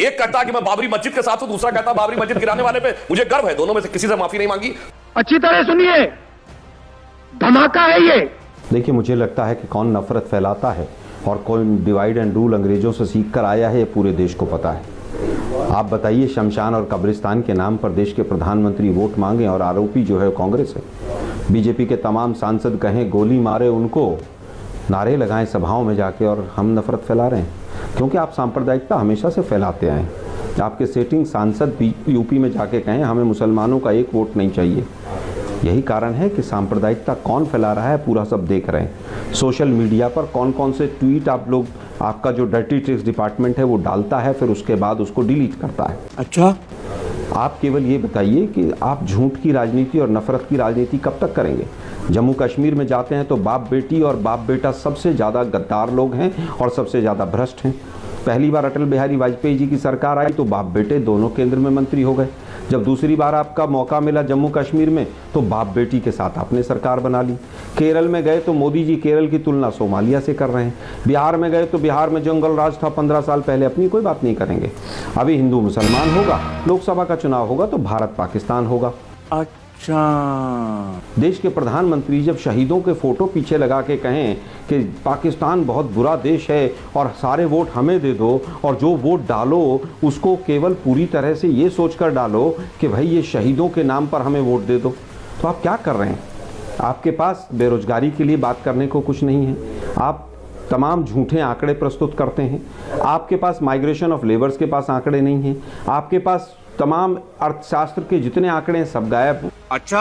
एक कहता कि मैं बाबरी मस्जिद के साथ हूं, दूसरा कहता बाबरी मस्जिद गिराने वाले पे मुझे गर्व है। दोनों में से किसी से माफी नहीं मांगी। अच्छी तरह सुनिए, धमाका है ये। देखिए, मुझे लगता है कि कौन नफरत फैलाता है और कौन डिवाइड एंड रूल अंग्रेजों से सीख कर आया है, ये पूरे देश को पता है। आप बताइए, शमशान और कब्रिस्तान के नाम पर देश के प्रधानमंत्री वोट मांगे और आरोपी जो है कांग्रेस है। बीजेपी के तमाम सांसद कहें गोली मारे उनको, नारे लगाएं सभाओं में जाके, और हम नफरत फैला रहे हैं क्योंकि आप सांप्रदायिकता हमेशा से फैलाते आए हैं। आपके सेटिंग सांसद भी यूपी में जाके कहें हमें मुसलमानों का एक वोट नहीं चाहिए। यही कारण है कि सांप्रदायिकता कौन फैला रहा है पूरा सब देख रहे हैं। सोशल मीडिया पर कौन कौन से ट्वीट आप लोग, आपका जो डर्टी ट्रिक्स डिपार्टमेंट है वो डालता है, फिर उसके बाद उसको डिलीट करता है। अच्छा, आप केवल ये बताइए कि आप झूठ की राजनीति और नफरत की राजनीति कब तक करेंगे। जम्मू कश्मीर में जाते हैं तो बाप बेटी और बाप बेटा सबसे ज़्यादा गद्दार लोग हैं और सबसे ज़्यादा भ्रष्ट हैं। पहली बार अटल बिहारी वाजपेयी जी की सरकार आई तो बाप बेटे दोनों केंद्र में मंत्री हो गए। जब दूसरी बार आपका मौका मिला जम्मू कश्मीर में तो बाप बेटी के साथ आपने सरकार बना ली। केरल में गए तो मोदी जी केरल की तुलना सोमालिया से कर रहे हैं। बिहार में गए तो बिहार में जंगल राज था 15 साल पहले, अपनी कोई बात नहीं करेंगे। अभी हिंदू मुसलमान होगा, लोकसभा का चुनाव होगा तो भारत पाकिस्तान होगा। अच्छा, देश के प्रधानमंत्री जब शहीदों के फोटो पीछे लगा के कहें कि पाकिस्तान बहुत बुरा देश है और सारे वोट हमें दे दो, और जो वोट डालो उसको केवल पूरी तरह से ये सोचकर डालो कि भाई ये शहीदों के नाम पर हमें वोट दे दो, तो आप क्या कर रहे हैं? आपके पास बेरोजगारी के लिए बात करने को कुछ नहीं है। आप तमाम झूठे आंकड़े प्रस्तुत करते हैं। आपके पास माइग्रेशन ऑफ लेबर्स के पास आंकड़े नहीं हैं। आपके पास तमाम अर्थशास्त्र के जितने आंकड़े हैं सब गायब। अच्छा,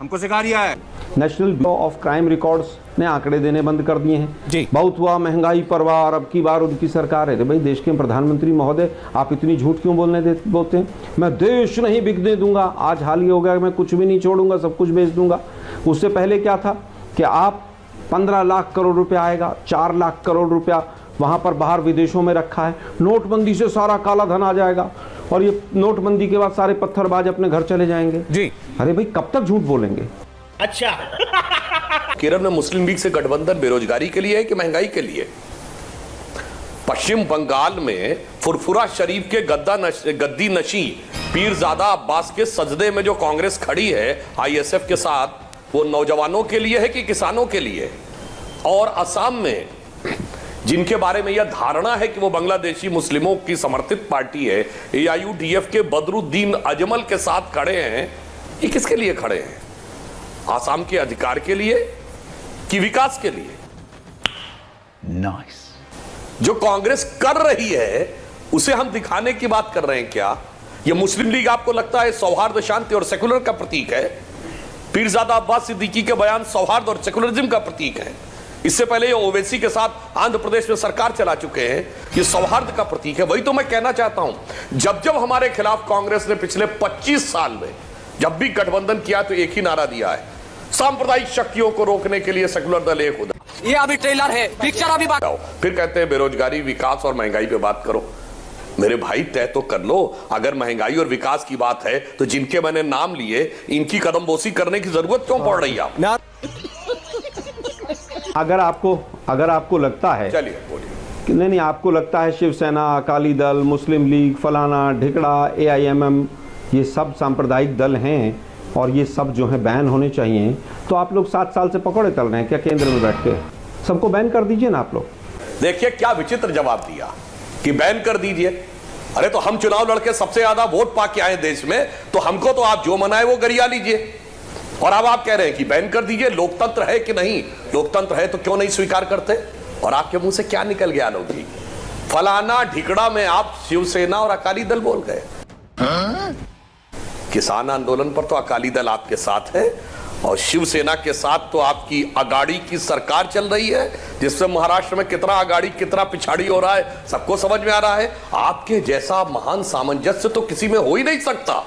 हमको सिखा रिया है। National bureau of crime records ने आंकड़े देने बंद कर दिए हैं। बहुत हुआ महंगाई परवार, अब की बार उनकी सरकार है। भाई देश के प्रधानमंत्री महोदय, आप इतनी झूठ क्यों बोलते हैं? मैं देश नहीं बिकने दूंगा। आज हाल ही हो गया, मैं कुछ भी नहीं छोड़ूंगा, सब कुछ बेच दूंगा। उससे पहले क्या था कि आप 15 लाख करोड़ रुपया आएगा, 4 लाख करोड़ रुपया वहां पर बाहर विदेशों में रखा है। नोटबंदी से सारा काला धन आ जाएगा और ये नोटबंदी के बाद सारे पत्थरबाज अपने घर चले जाएंगे। जी, अरे भाई कब तक झूठ बोलेंगे? अच्छा। केरल में मुस्लिम लीग से गठबंधन बेरोजगारी के लिए है कि महंगाई के लिए? पश्चिम बंगाल में फुरफुरा शरीफ के गद्दी नशी पीरजादा अब्बास के सजदे में जो कांग्रेस खड़ी है आईएसएफ के साथ, वो नौजवानों के लिए है कि किसानों के लिए? और असम में जिनके बारे में यह धारणा है कि वो बांग्लादेशी मुस्लिमों की समर्थित पार्टी है, AIUDF के बदरुद्दीन अजमल के साथ खड़े हैं, ये किसके लिए खड़े हैं? आसाम के अधिकार के लिए कि विकास के लिए? नाइस। जो कांग्रेस कर रही है उसे हम दिखाने की बात कर रहे हैं क्या? ये मुस्लिम लीग आपको लगता है सौहार्द, शांति और सेकुलर का प्रतीक है? पीरजादा अब्बास सिद्दीकी के बयान सौहार्द और सेकुलरिज्म का प्रतीक है। इससे पहले ये ओवैसी के साथ आंध्र प्रदेश में सरकार चला चुके हैं, ये सौहार्द का प्रतीक है। वही तो मैं कहना चाहता हूं। जब जब हमारे खिलाफ कांग्रेस ने पिछले 25 साल में जब भी गठबंधन किया तो एक ही नारा दिया है, सांप्रदायिक शक्तियों को रोकने के लिए सेकुलर दल एक होता। ये अभी ट्रेलर है, पिक्चर अभी बात। फिर कहते हैं बेरोजगारी, विकास और महंगाई पे बात करो। मेरे भाई तय तो कर लो। अगर महंगाई और विकास की बात है तो जिनके मैंने नाम लिए इनकी कदमबोसी करने की जरूरत क्यों पड़ रही है? अगर आपको लगता है, चलिए बोलिए। नहीं, आपको लगता है शिवसेना, अकाली दल, मुस्लिम लीग, फलाना ढिकड़ा, AIMM ये सब सांप्रदायिक दल हैं और ये सब जो है बैन होने चाहिए, तो आप लोग 7 साल से पकौड़े तल रहे हैं क्या केंद्र में बैठ के? सबको बैन कर दीजिए ना आप लोग। देखिए क्या विचित्र जवाब दिया कि बैन कर दीजिए। अरे तो हम चुनाव लड़के सबसे ज्यादा वोट पाके आए देश में, तो हमको तो आप जो मनाए वो गरिया लीजिए। और अब आप कह रहे हैं कि बैन कर दीजिए। लोकतंत्र है कि नहीं? लोकतंत्र है तो क्यों नहीं स्वीकार करते? और आपके मुंह से क्या निकल गया लौकी? फलाना ढिकड़ा में आप शिवसेना और अकाली दल बोल गए। किसान आंदोलन पर तो अकाली दल आपके साथ है और शिवसेना के साथ तो आपकी अगाड़ी की सरकार चल रही है, जिससे महाराष्ट्र में कितना अगाड़ी कितना पिछाड़ी हो रहा है सबको समझ में आ रहा है। आपके जैसा महान सामंजस्य तो किसी में हो ही नहीं सकता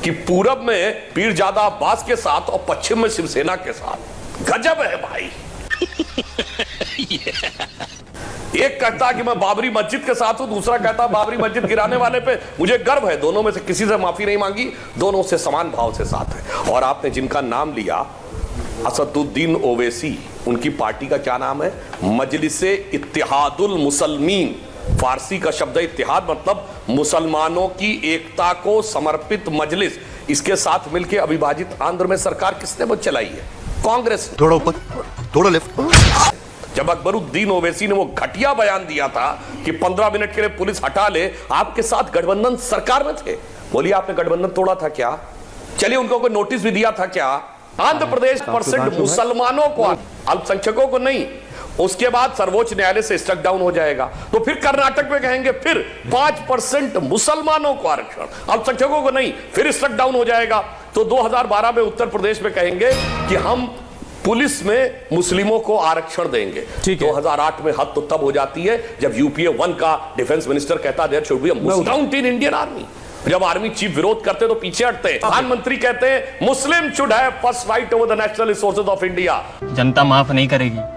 कि पूरब में पीरजादा अब्बास के साथ और पश्चिम में शिवसेना के साथ। गजब है भाई। एक कहता कि मैं बाबरी मस्जिद के साथ हूं, दूसरा कहता बाबरी मस्जिद गिराने वाले पे मुझे गर्व है। दोनों में से किसी से माफी नहीं मांगी, दोनों से समान भाव से साथ है। और आपने जिनका नाम लिया, असदुद्दीन ओवैसी, उनकी पार्टी का क्या नाम है? मजलिसे इत्तेहादुल मुसलमीन। फारसी का शब्द इत्तेहाद मतलब मुसलमानों की एकता को समर्पित मजलिस। इसके साथ मिलकर अविभाजित आंध्र में सरकार किसने वो चलाई है? कांग्रेस ने। थोड़ा ऊपर, थोड़ा लेफ्ट। जब अकबरुद्दीन ओवैसी ने वो घटिया बयान दिया था कि 15 मिनट के लिए पुलिस हटा ले, आपके साथ गठबंधन सरकार में थे। बोलिए आपने गठबंधन तोड़ा था क्या? चलिए उनको कोई नोटिस भी दिया था क्या? आंध्र प्रदेश % मुसलमानों को, अल्पसंख्यकों को नहीं। उसके बाद सर्वोच्च न्यायालय से स्ट्रक डाउन हो जाएगा। तो फिर कर्नाटक में कहेंगे फिर 5% मुसलमानों को आरक्षण, अल्पसंख्यकों को नहीं, फिर स्ट्रक डाउन हो जाएगा। तो 2012 में उत्तर प्रदेश में कहेंगे कि हम पुलिस में मुस्लिमों को आरक्षण देंगे। 2008 में हद तो तब हो जाती है जब यूपीए 1 का डिफेंस मिनिस्टर कहता there should be a Muslim in Indian army. जब आर्मी चीफ विरोध करते तो पीछे हटते। प्रधानमंत्री कहते हैं Muslim should have first right over the national resources of India. जनता माफ नहीं करेगी।